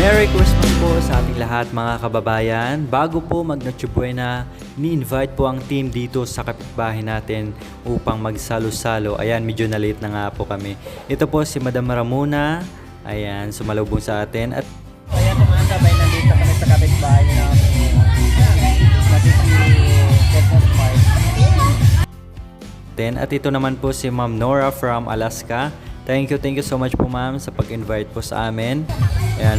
Merry Christmas po sa ating lahat mga kababayan. Bago po mag-Noche Buena, ni-invite po ang team dito sa kapitbahay natin upang magsalo-salo. Ayan, medyo na-late na nga po kami. Ito po si Madam Ramona. Ayan, sumalubong sa atin. At Ayan mga sabay, nandito kami sa kapitbahay namin. Christmas party. at ito naman po si Ma'am Nora from Alaska. Thank you so much po ma'am sa pag-invite po sa amin. Ayan.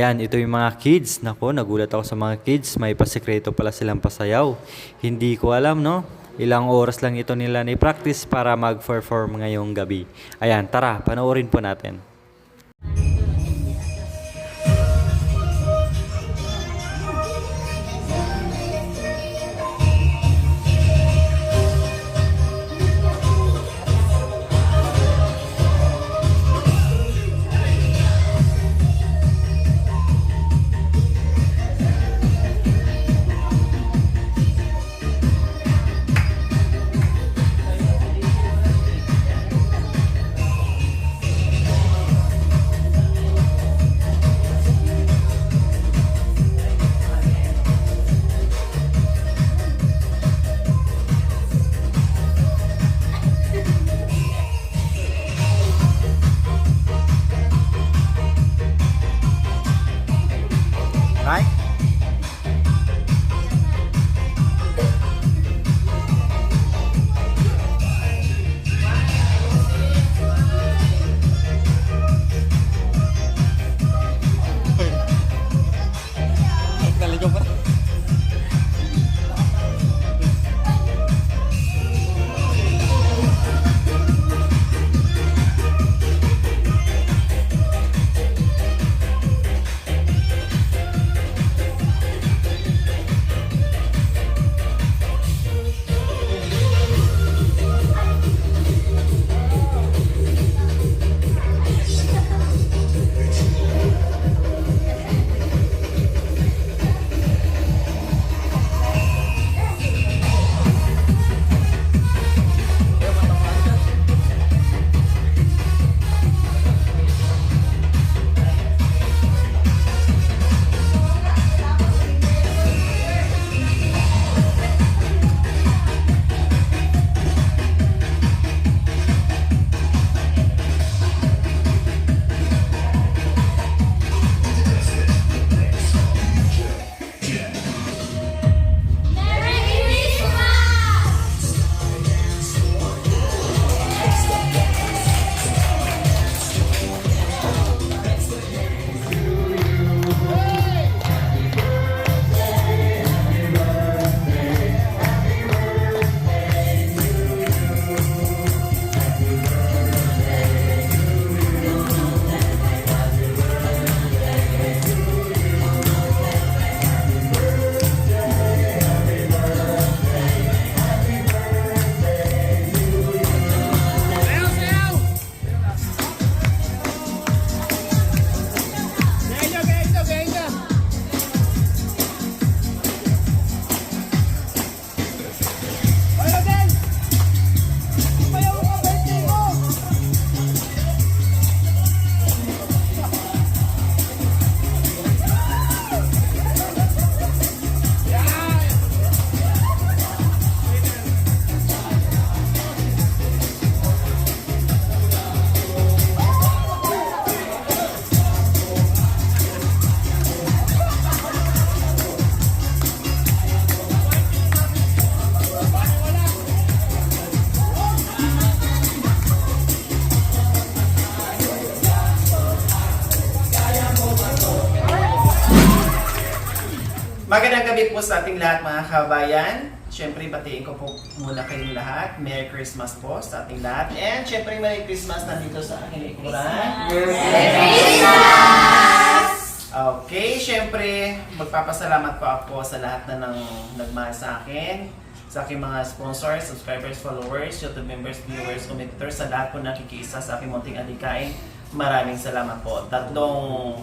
Ayan, ito yung mga kids. Nako, nagulat ako sa mga kids. May pasikreto pala silang pasayaw. Hindi ko alam, no? Ilang oras lang ito nila ni-practice para mag-perform ngayong gabi. Ayan, tara, panoorin po natin. Right? Naligaw pa. Magandang gabi po sa ating lahat mga kabayan. Siyempre, batiin ko po muna kayong lahat. Merry Christmas po sa ating lahat. And siyempre, Merry Christmas nandito sa aking likuran. Merry Christmas! Okay, siyempre, magpapasalamat po ako sa lahat na nagmahal sa akin, sa aking mga sponsors, subscribers, followers, YouTube members, viewers, commenters, sa lahat po nakikiisa sa aking munting adikain. Maraming salamat po. Tatlong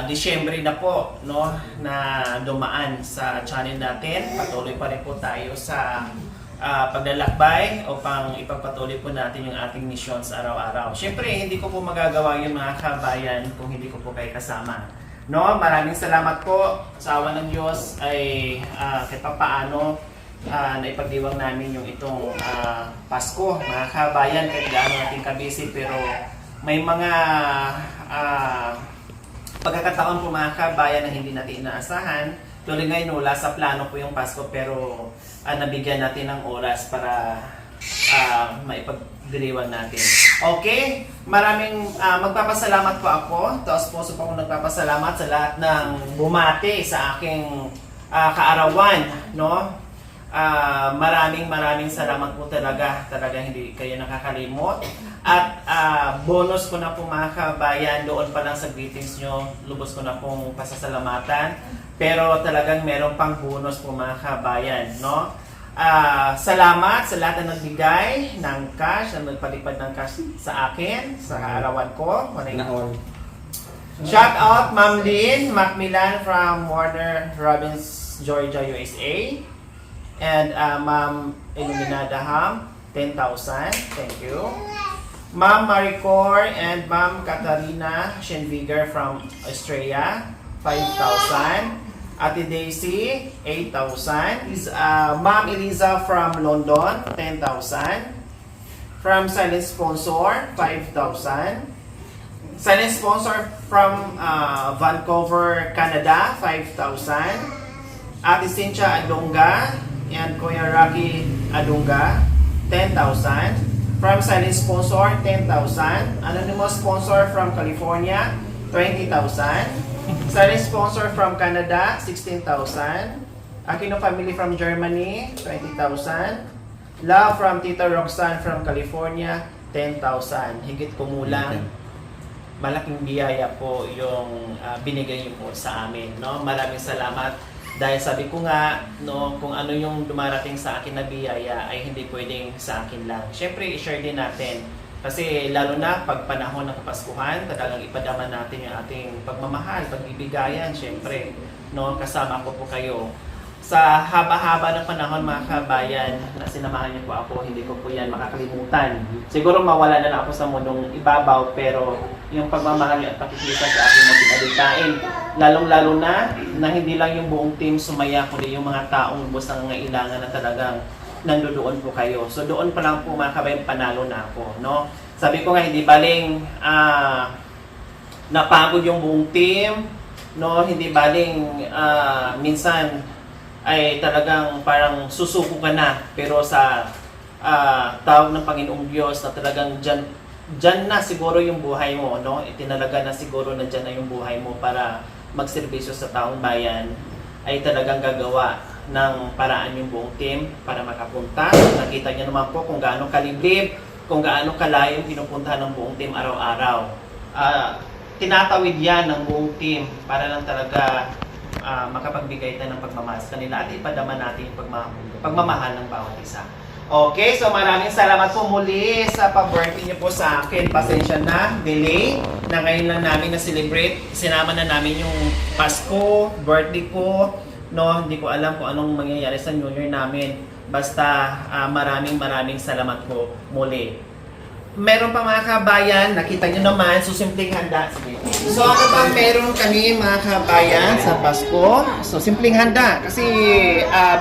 Disyembre na po, no, na dumaan sa channel natin. Patuloy pa rin po tayo sa paglalakbay upang ipagpatuloy po natin yung ating misyon sa araw-araw. Siyempre, hindi ko po magagawa yung mga kabayan kung hindi ko po kayo kasama. No, maraming salamat po sa awa ng Diyos ay kahit papaano naipagdiwang namin yung itong Pasko. Mga kabayan, kahit gaano natin kabisi, pero may mga pagkakataon po mga kabayan na hindi natin inaasahan. Tuloy ngayon, wala sa plano po yung Pasko, pero nabigyan natin ng oras para maipagdiriwang natin. Okay, maraming magpapasalamat po ako. Taos puso po akong nagpapasalamat sa lahat ng bumati sa aking kaarawan, no? Maraming salamat po talaga. Talaga hindi kayo nakakalimot. At bonus ko na po mga kabayan, doon pa lang sa greetings nyo, lubos ko na pong pasasalamatan. Pero talagang meron pang bonus po mga kabayan, no? Salamat sa lahat na nagbigay ng cash, na nagpalipad ng cash sa akin, sa kaarawan ko. Shout out Ma'am Lynn Macmillan from Warner Robins, Georgia, USA. And Ma'am Illuminada Ham, 10,000. Thank you. Ma'am Maricor and Ma'am Katarina Schenviger from Australia, 5,000. Ate Daisy, 8,000. Ma'am Eliza from London, 10,000. From Silent Sponsor, 5,000. Silent Sponsor from Vancouver, Canada, 5,000. Ate Cynthia Adunga and Kuya Rocky Adunga, 10,000. From Silent Sponsor, 10,000. Anonymous Sponsor from California, 20,000. Silent Sponsor from Canada, 16,000. Aquino Family from Germany, 20,000. Love from Tita Roxanne from California, 10,000. Higit kumulang, malaking biyaya po yung binigay niyo po sa amin, no? Maraming salamat. Dahil sabi ko nga, no, kung ano yung dumarating sa akin na biyaya ay hindi pwedeng sa akin lang. Siyempre, i-share din natin. Kasi lalo na pag panahon ng Kapaskuhan, talagang ipadama natin yung ating pagmamahal, pagbibigayan, siyempre. No, kasama ko po kayo. Sa haba-haba ng panahon mga kabayan na sinamahan niyo po ako, hindi ko po yan makakalimutan. Siguro mawala na lang ako sa mundong ibabaw, pero yung pagmamahal at pakikita sa aking mga pinalitain, lalong-lalo na hindi lang yung buong team sumaya, kundi yung mga taong lubos ng nangailangan na talagang nandoon po kayo. So doon pa lang po mga kabayan, panalo na ako, no? Sabi ko nga, hindi baling napagod yung buong team, no? Hindi baling minsan ay talagang parang susuko ka na, pero sa tawag ng Panginoong Diyos na talagang dyan na siguro yung buhay mo, no? Itinalaga na siguro na dyan na yung buhay mo para magserbisyo sa taong bayan, ay talagang gagawa ng paraan yung buong team para makapunta. Nakita niyo naman po kung gaano kaliblib, kung gaano kalayo pinupuntahan ng buong team araw-araw. Tinatawid yan ng buong team para lang talaga makapagbigay tayo ng pagmamahal sa kanila at ipadama natin yung pagmamahal ng bawat isa. Okay, so maraming salamat po muli sa pa-birthday niyo po sa akin. Pasensya na, delay, na ngayon lang namin na-celebrate. Sinama na namin yung Pasko, birthday ko. No, hindi ko alam kung anong mangyayari sa New Year namin. Basta maraming salamat po muli. Meron pa mga kabayan, nakita nyo naman, so simpleng handa. So ano pa meron kami mga kabayan sa Pasko? So simpleng handa kasi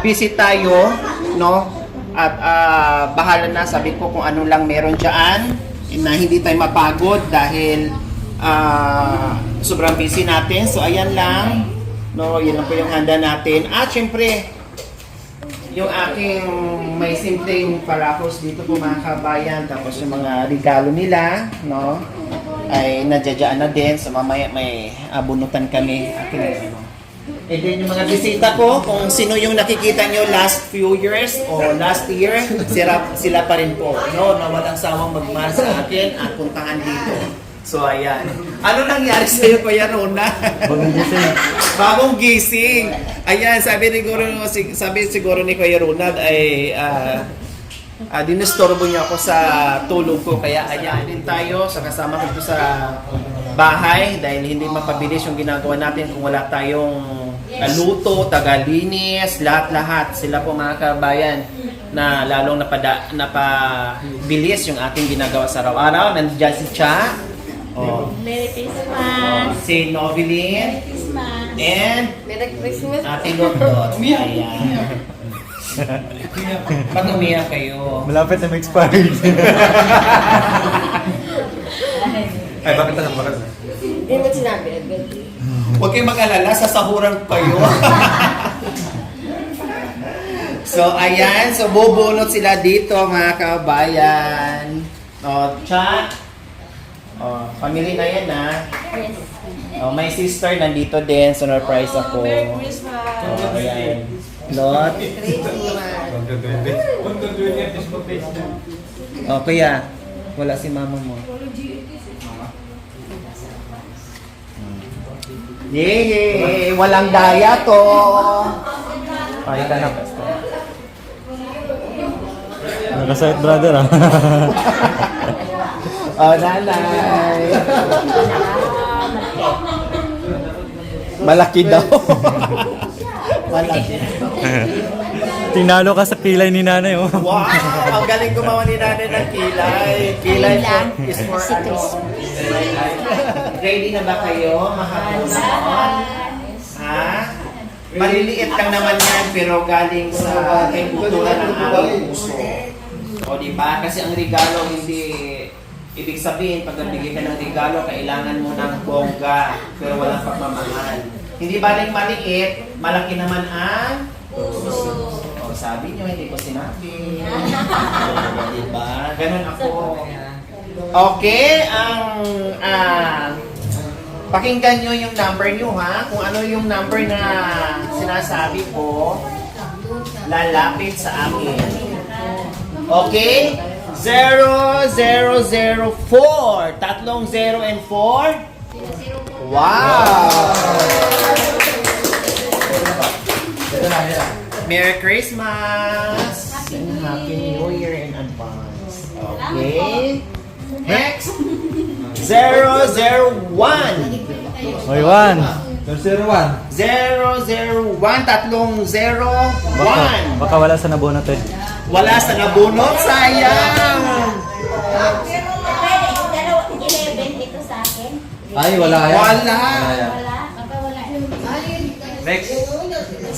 busy tayo, no? At bahala na, sabi ko kung ano lang meron dyan na hindi tayo mapagod dahil sobrang busy natin. So ayan lang, no? Yan lang po yung handa natin. At syempre, yung aking may simpleng parapos dito po mga kabayan, tapos yung mga regalo nila, no, ay nadyadyaan na din. So mamaya may abunutan kami. Akin, ano, And then yung mga bisita ko, kung sino yung nakikita nyo last few years o last year, sila pa rin po. No, na walang sawang magmahal sa akin at puntahan dito. So ayan. Ano nangyari sa iyo, Kuya Rona? Bagong gising. Bagong gising. Ayan, sabi siguro ni Kuya Ronald ay dinistorbo niya ako sa tulog ko. Kaya ayan din tayo sa kasama ko dito sa bahay dahil hindi mapabilis yung ginagawa natin kung wala tayong luto, tagalinis, lahat-lahat. Sila po mga kabayan na lalong napabilis yung ating ginagawa sa araw-araw. Nandiyan si Cha. Oh. Merry Christmas! Si Noveline. Christmas! And Merry Christmas! Ate Lotot. Ayan. Ba't umiyak kayo? Malapit na ma-expired. Ay, bakit na? Bakit na? Hindi mo sinabi, Edwin. Huwag kayong mag-alala, sasahuran kayo. So, ayan. So, bubunot sila dito, mga kabayan. O, Cha. O, family na yan, ha? Yes. O, my sister nandito din. Surprise ako. Merry Christmas! O, ayan. Lot. O, kuya. Wala si mama mo. Yay! Walang daya to! Ay, ka na, Pastor. Nakasayat brother ah. Oh, nanay! Malaki daw. Malaki. Tinalo ka sa kilay ni nanay oh. Wow! Ang galing gumawa ni nanay ng kilay. Kilay po is for ano? Ready na ba kayo? Mahapon. Ha? Maliliit lang naman yan pero galing sa kay kultura ng aming puso. O diba? Kasi ang regalo hindi ibig sabihin pag nabigay ka ng regalo kailangan mo ng bongga pero walang pagmamahal. Hindi baling maliit, malaki naman ang puso. O sabi nyo, hindi ko sinabi. O, diba? Ganun ako. Okay, pakinggan nyo yung number nyo ha. Kung ano yung number na sinasabi ko, lalapit sa akin. Okay? 0004. Tatlong 0 and 4. Wow! Merry Christmas! And Happy New Year in advance. Okay? Next! 001. Oy, Juan. 001. 001. Tatlong 01. Baka wala sa nabunot eh. Wala sa nabunot. Sayang! Pero dalawa, 11 ito sa akin. Ay, wala yan. Wala. Wala? Baka wala. Next.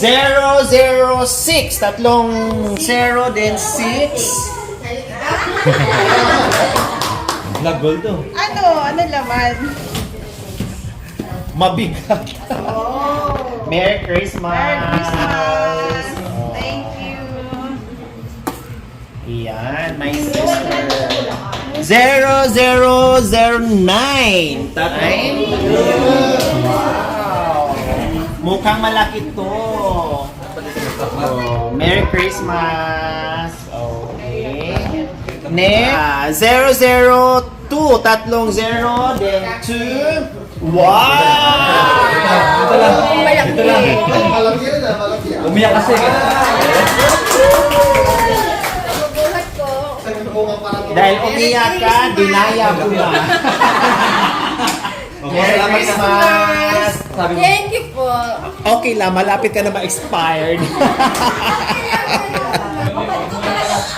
006. Tatlong 0 then 6. Nag-gold to. Ano? Ano laman? Mabigat. Merry Christmas! Merry Christmas! Thank you. Yan, my sister. 0009. Tatay. Wow. Mukhang malaki to. Oh, Merry Christmas. Okay. Next, 002. Tatlong 0, then 2. Wow! Ito lang. Ito lang. Umiyak kasi. Buhat ko. Dahil umiyak ka, dinaya ko na. Merry Christmas! Sabi mo. Thank you po. Okay lang, malapit ka na ma-expired.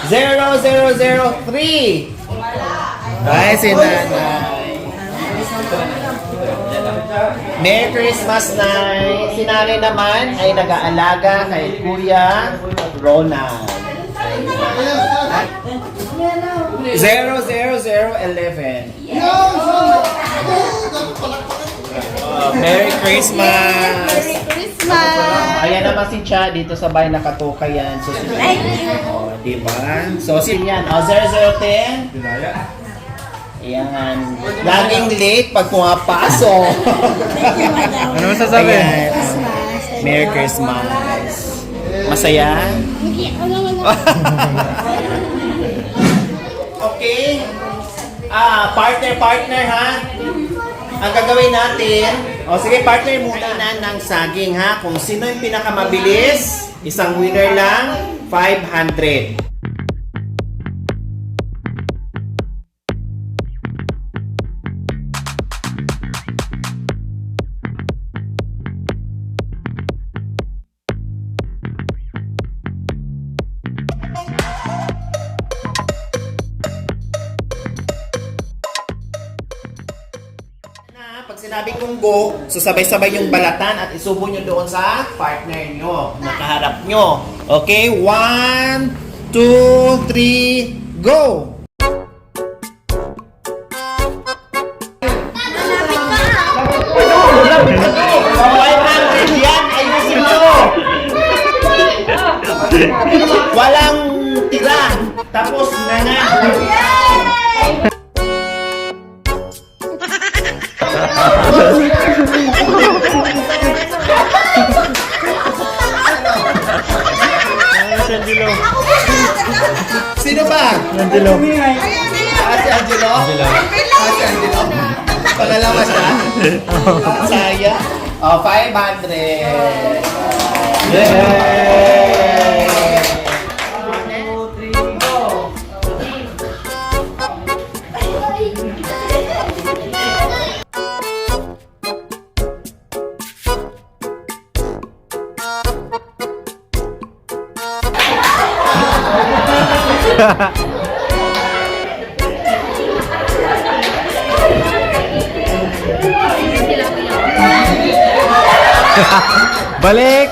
0003. Ay, si nanay. Merry Christmas, Nay. Si nanay naman ay nag-aalaga kay Kuya Ronald. 00011. Merry Christmas! Merry Christmas! Ayan naman si Cha dito sa bahay nakatuka yan. So, si oh, diba? So, si yan. Oh, 0010. Ayan. Laging late pag pumapasok. Ano masasabi? Ayan. Merry Christmas. Masaya? Okay. Partner ha. Ang gagawin natin, sige, partner muna na ng saging ha. Kung sino yung pinakamabilis, isang winner lang, 500. Pag sinabi kong go, so sabay-sabay yung balatan at isubo nyo doon sa partner nyo, nakaharap nyo. Okay? 1, 2, 3, go! Yan, ayusin nyo! Walang tira. Tapos na na. Sino ba? Angelo. Si Angelo? Si Angelo? Pangalawa siya? Saya? 500. Yay! 1, 2, 3, go! Balik!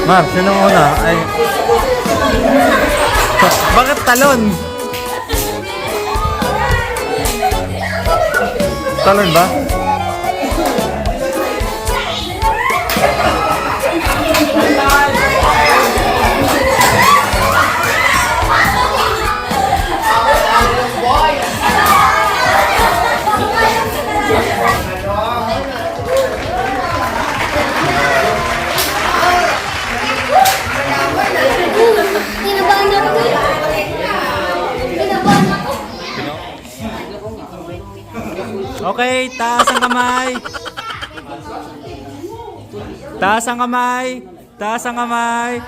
Ma'am, sino una? Ay. Bakit talon? Talon ba? Kinabahan ako. Kinabahan ako. Okay, taas ang kamay. Taas ang kamay. Taas ang kamay.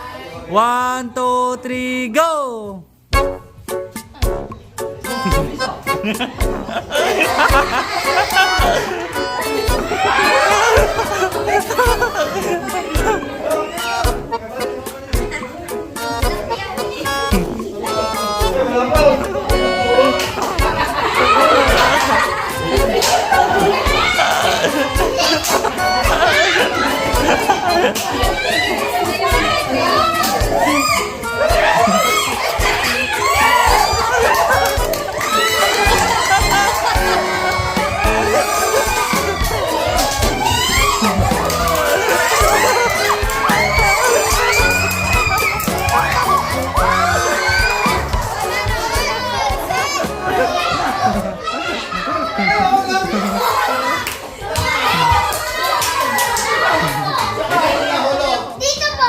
1, 2, 3, go! Dito po.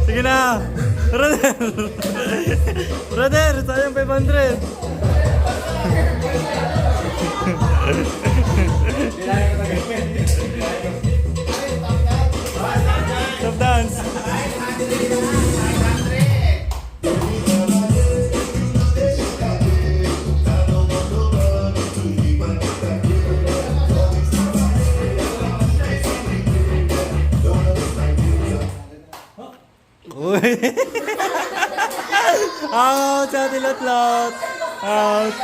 Sige na! Brother! Brother, sayang 500! Stop dance! Uy! Out sa ating lahat! Out!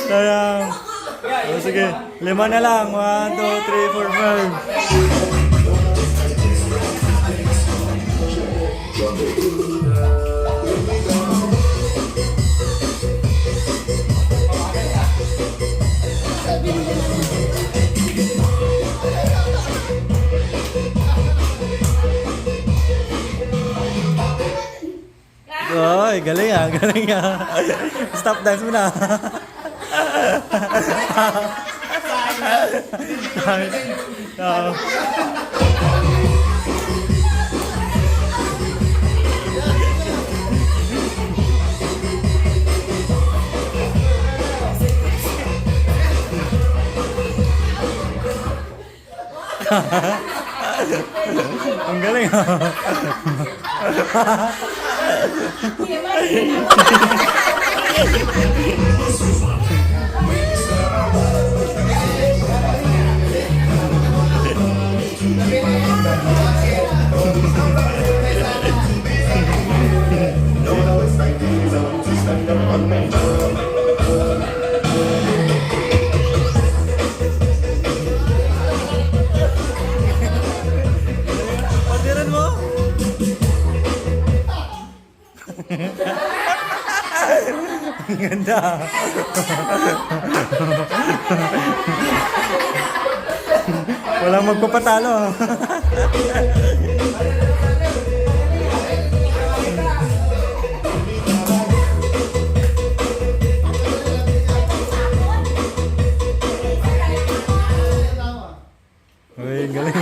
Sayang. Oh, sige, 5 na lang. 1, 2, 3, 4, 5. Oy, galing ah, galing ah. Stop dance mo na. Ang galing ah. Pagdiran mo? Ang ganda. Walang magpapatalo. Uy, galing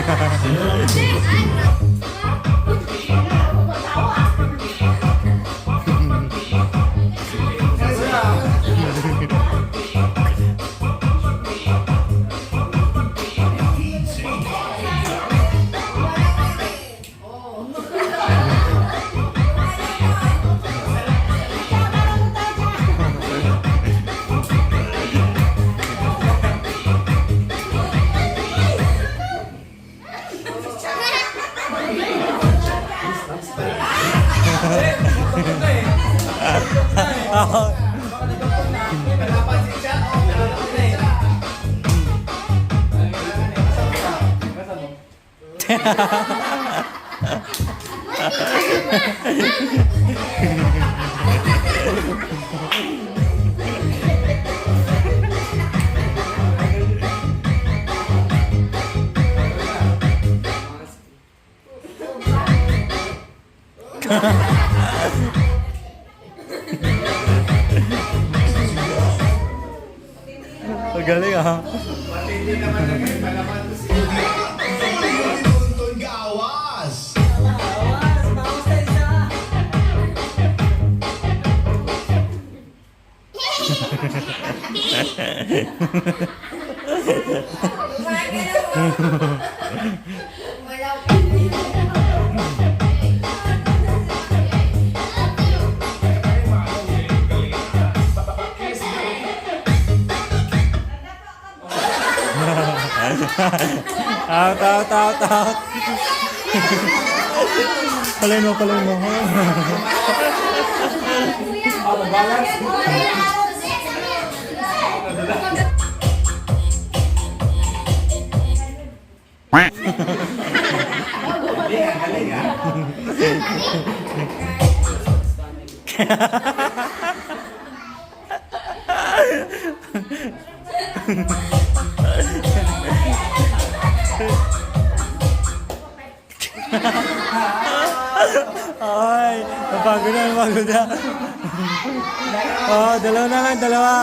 Ang galing ah. Tuntun ka awas. Out. Palain mo. Ay, napagod na. Oh, dalawa na lang, dalawa.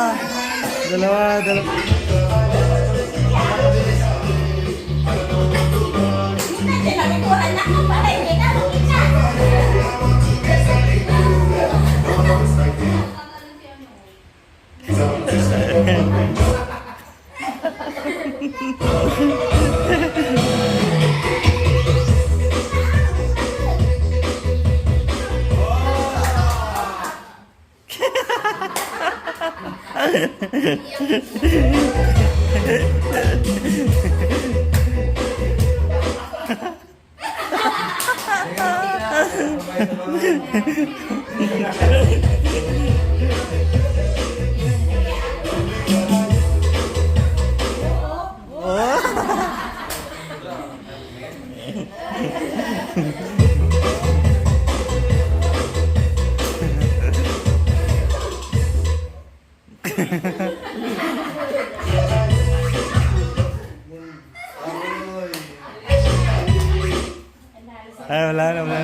Ay, wala na.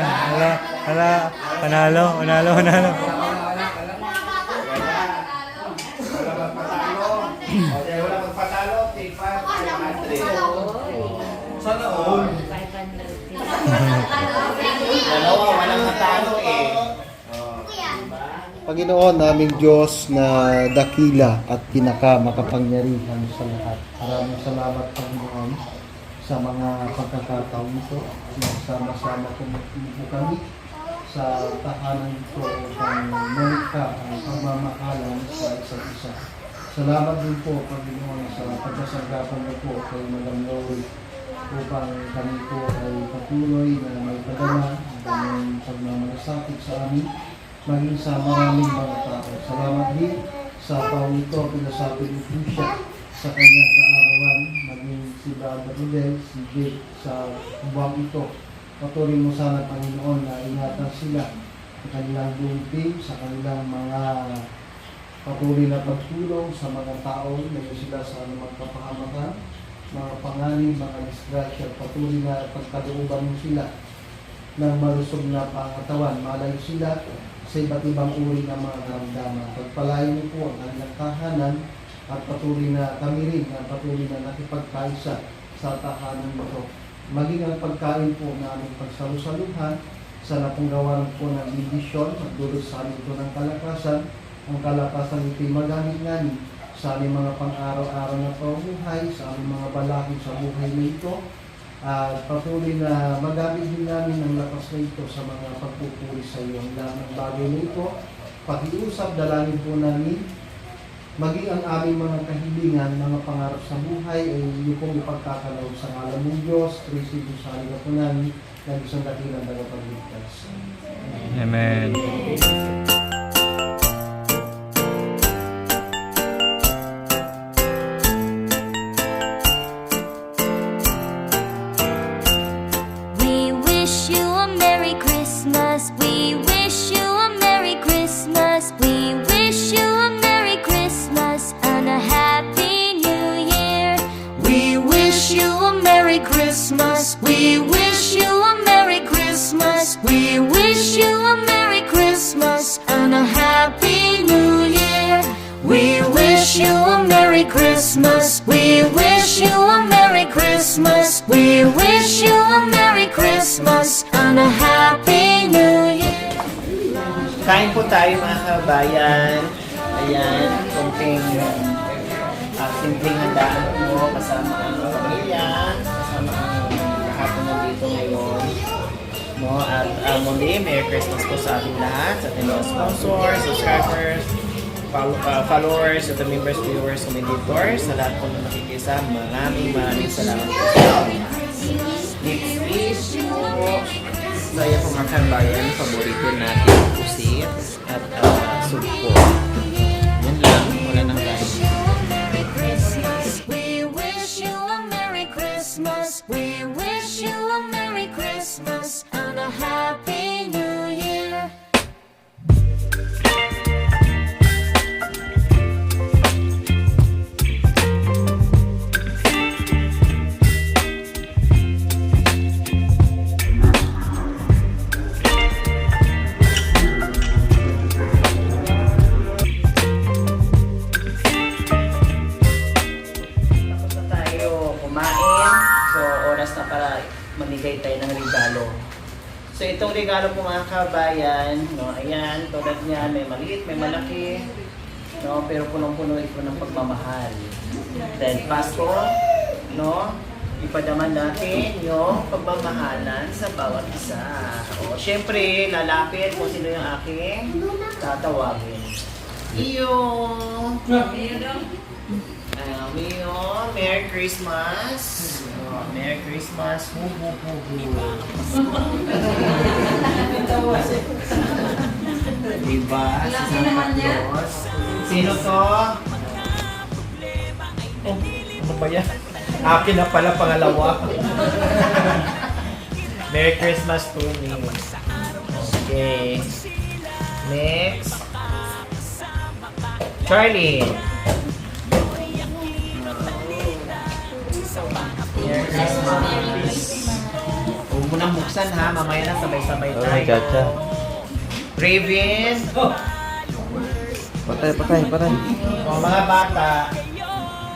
Panalo. Okay, wala magpatalo. Take 500. Sana all. Dalawa, walang matalo eh. Panginoon naming Diyos na dakila at pinakamakapangyarihan sa lahat. Maraming salamat, Panginoon, sa mga pagkakataon ito. Nagsama-sama po kami sa tahanan ito upang malikha ang pagmamahalan sa isa't isa. Salamat din po, Panginoon, sa pagkasagapan niyo po kay Madam Lori upang kami po ay patuloy na may padala ang kanyang pagmamalasakit sa amin maging sa maraming mga tao. Salamat din sa taong ito, pinasapin ito siya sa kanyang kaarawan, maging si Brother Rodel, si Jake sa buwang ito. Patuloy mo sana, Panginoon, na ingatan sila sa kanilang buong team, sa kanilang mga patuloy na pagtulong sa mga tao, na sila sa anumang kapahamakan, mga panganib, mga disgrasya, patuloy na pagkalooban mo sila ng malusog na pangatawan. Malayo sila sa iba't ibang uri ng mga karamdaman. Pagpalain niyo po ang kanilang tahanan at patuloy na kami rin na patuloy na nakipagkaisa sa tahanan nito. Maging ang pagkain po na aming pagsalusaluhan sa napunggawan po ng bendisyon at dulot sa amin ito ng kalakasan. Ang kalakasan ito'y magamit namin sa aming mga pang-araw-araw na pamumuhay, sa aming mga balakid sa buhay na ito. At patuloy na magamit din namin ang lakas na ito sa mga pagpupuri sa iyo. Ang lahat ng bagay na ito, pakiusap, dalangin po namin, maging ang aming mga kahilingan, mga pangarap sa buhay, ay iyo pong ipagkakalaw sa ngalan ng Diyos, Kristo Diyos sa halika po namin, na isang dakilang tagapagligtas. Amen. We wish you a Merry Christmas. We wish you a Merry Christmas. We wish you a Merry Christmas and a Happy New Year. We wish you a Merry Christmas. We wish you a Merry Christmas. We wish you a Merry Christmas and a Happy New Year. We wish you a Merry Christmas. We wish you a Merry Christmas. We wish you a Merry Christmas and a Happy New Year. Kain po tayo mga kabayan. Ayan, kunting simpleng handaan po kasama ang pamilya, kasama ang lahat na nandito ngayon. No? At muli, Merry Christmas po sa ating lahat, sa ating mga sponsors, subscribers, followers, at the members, viewers, commentators, sa lahat po na nakikisa. Maraming salamat po sa inyo. Next is po, saya po mga kabayan, paborito natin pusit at sugpo. Yan lang, wala nang guys. We wish you a Merry Christmas. We wish you a Merry Christmas and a Happy New Year. Tapos na tayo kumain. So, oras na para mamigay tayo ng regalo. So, itong regalo po mga kabayan, no, ayan, tulad niyan, may maliit, may malaki, no, pero punong-puno ito ng pagmamahal. Dahil Pasko, no, ipadaman natin yung pagmamahalan sa bawat isa. O, syempre, lalapit kung sino yung aking tatawagin. Iyo. Iyo. Merry Christmas. Oh, Merry Christmas. Hu hu hu hu. Diba? Si Santa Claus. Sino to? Oh, ano ba yan? Akin na pala pangalawa. Merry Christmas to me. Okay. Next. Charlie. Merry Christmas. Huwag mo nang buksan ha. Mamaya na sabay-sabay tayo. Oh, gotcha. Raven. Patay. O mga bata.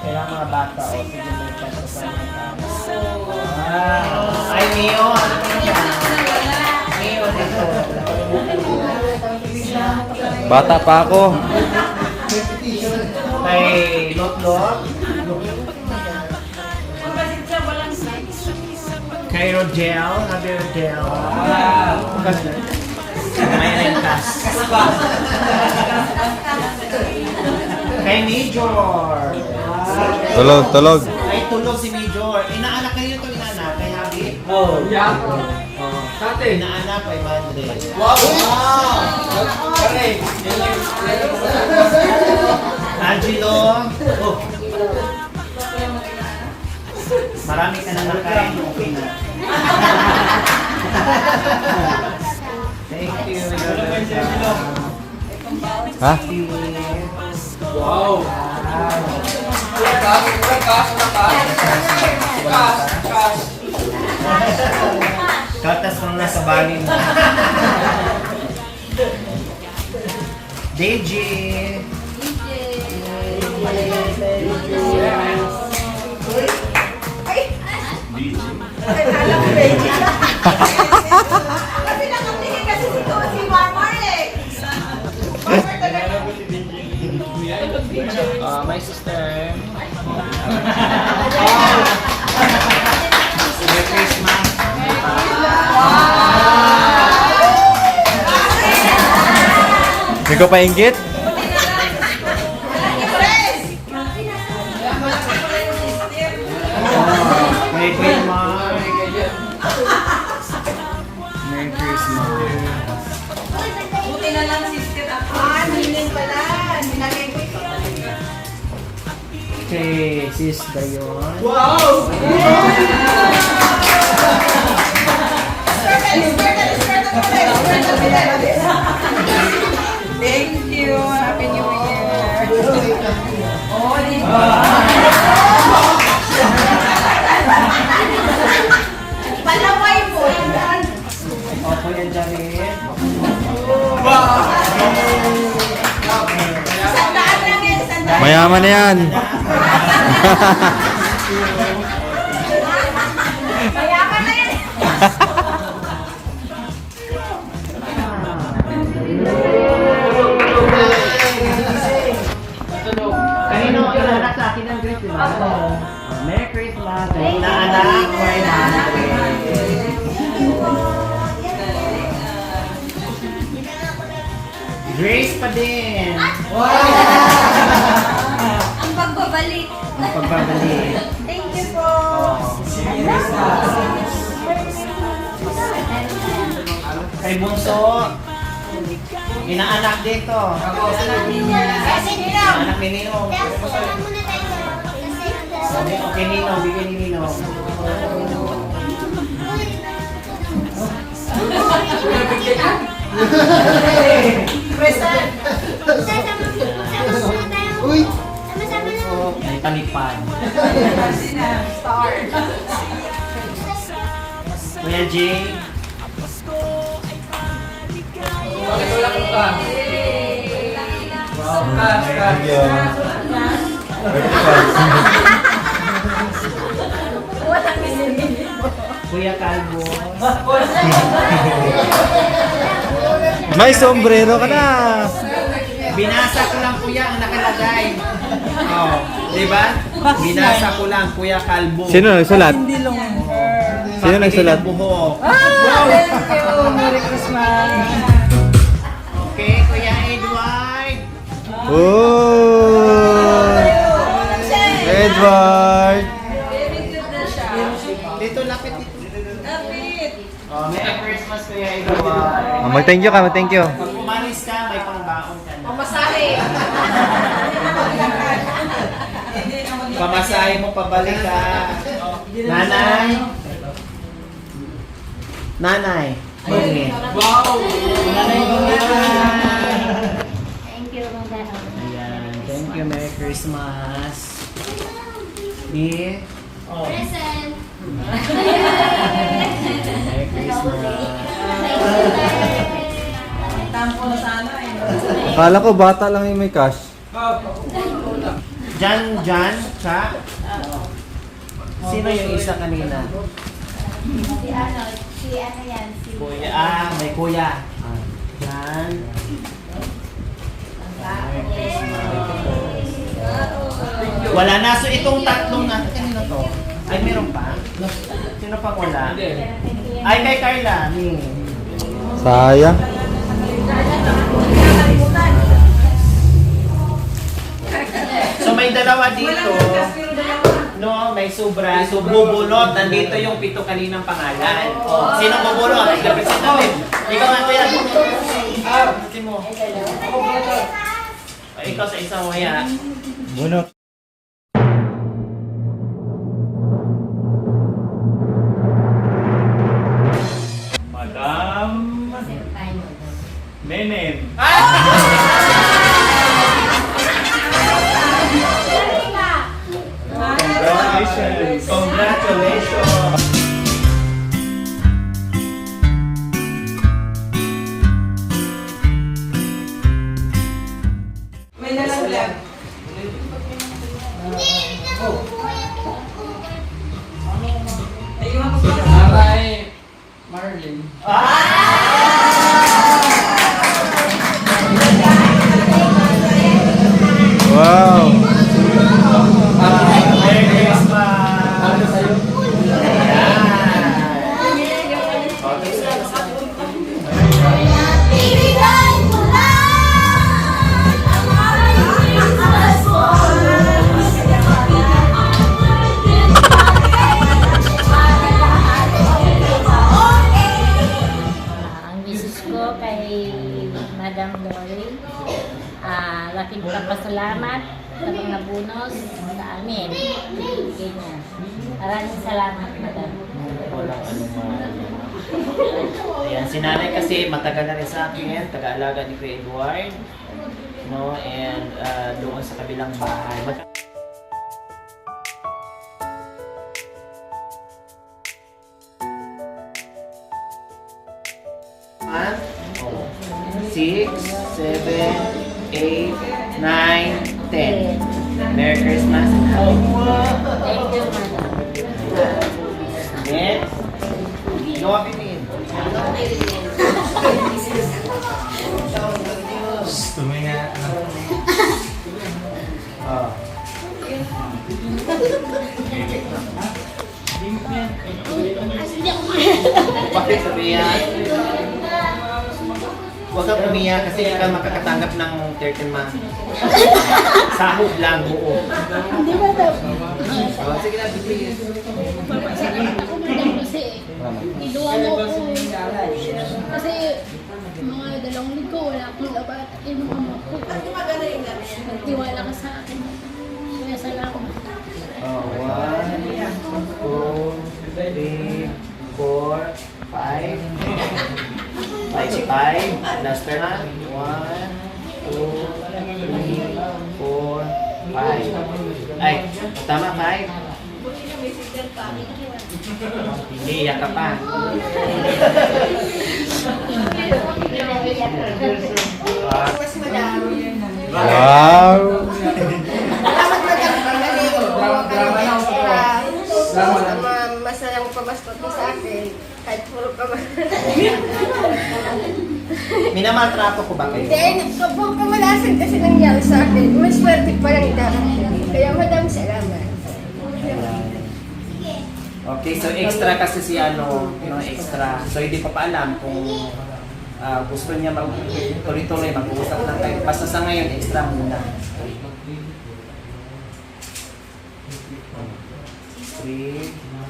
Kailangan mga bata. O sige mo yung chance sa Ay, Mio. Ano mo yan? Mio dito. Bata pa ako. Kay Lotlot. Kay Rogel. Happy Rogel. May rentas. Kay Major. Tulog. Ay, tulog si Major. Inaanak kayo ito, inaanak. Kay Habi. Oh, yeah. Inaanak kay Madre. Wow! Pare, Angelo. Marami ka na nakain. Okay na. Thank you. Ha? wow! Cash. Katas mo na sa bali mo. DJ. Kasi nakatingin kasi si Marmar eh. Marmar talaga. My sister. Merry Christmas. Hindi ko painggit? Merry Christmas. Merry Christmas. Buti na lang sister ako. Nilin pala. Nilagay ko ito. Kay Sis Dayon. Wow! Thank you. Happy New Year. Oh, di ba? Palaway mo. Opo yan dyan rin. Sandaan lang yan. Sandaan. Mayaman na yan. Mayaman na yan. Kanino inaanak sa akin ng Grace, di ba? Merry Christmas. Inaanak ko ay Grace pa din. Ang pagbabalik. Ang pagbabalik. Thank you po. Kay Bunso. Inaanak dito. Kasi nila. Anak ni Nino. Okay, Nino. Bigyan ni Nino. Present. Uy! May talipan. Star. Kuya Jay. Wow, cash. Kuya Calvo. May sombrero ka na. Binasa ko lang kuya ang nakalagay. Oh, di ba? Binasa ko lang Kuya Calvo. Sino nagsulat? Sino nagsulat? Pagpili ng buhok. Thank you. Merry Christmas. Okay, Kuya Edward. Mag-thank you ka, mag-thank you. Pag umalis ka, may pangbaon ka na. Pamasahe. Pamasahe mo pabalik ka. Nanay. Nanay. Bungi. Wow! Nanay Bungi. Thank you, Magano. Ayan. Thank you. Merry Christmas. Di. Oh. Present. Merry Christmas. Tampo na sana eh. Akala ko bata lang yung may cash. Jan, Cha. Sino yung isa kanina? Si ano yan, si Kuya. May kuya. Jan. Merry Christmas. Wala na. So itong tatlong na. Kanina to? Ay, meron pa? Sino pang wala? Ay, kay Carla. Sayang. So may dalawa dito. No, may sobra. So bubulot. Nandito yung 7 kaninang pangalan. Oh, sino bubulot? Represent natin. Ikaw nga kuya. Kasi mo. Ikaw sa isang waya. Bunot. Madam Menem. Congratulations. Congratulations. May nalaglag. Ayun ako pa. Aray, Marlin. Wow. Merry Christmas. Ibigay mo lang ang aking Christmas bonus. Ang misis ko kay Madam Lori, laking pasalamat sa mga bonus sa amin. Ganyan. Maraming salamat, Madam. Walang anuman. Ayan, si nanay kasi matagal na rin sa akin, taga-alaga ni Kuya Edward. No, and doon sa kabilang bahay. One, 6, 7, 8, 9, 10. Merry Christmas and Happy New Year. Thank you, Madam. Next. No, Pinin. Tuminga. Oh. Bakit sabihan? Huwag kang umiyak kasi hindi ka makakatanggap ng 13 months. Sahod lang buo. Hindi ba daw? Oh, sige na, please. Kasi iluwa mo ko. Kasi mga dalawang linggo wala akong labat. Yung mama ko. Nagtiwala ka sa akin. Kaya salamat. Oh, 1, 2, 3, 4, 5. 5. Last turn na. 1, 2, 3, 4, 5. Ay, tama 5. Hindi, iyak ka pa. Wow. Masayang pabastot mo sa akin. Kahit puro ka Minamaltrato ko ba kayo? Hindi, sobrang kamalasan kasi nangyari sa akin. May swerte pa yung darating. Kaya madam, salamat. Okay, so extra kasi si ano, extra. So hindi pa alam kung gusto niya tuloy-tuloy mag-uusap lang kayo. Basta sa ngayon, extra muna. 3,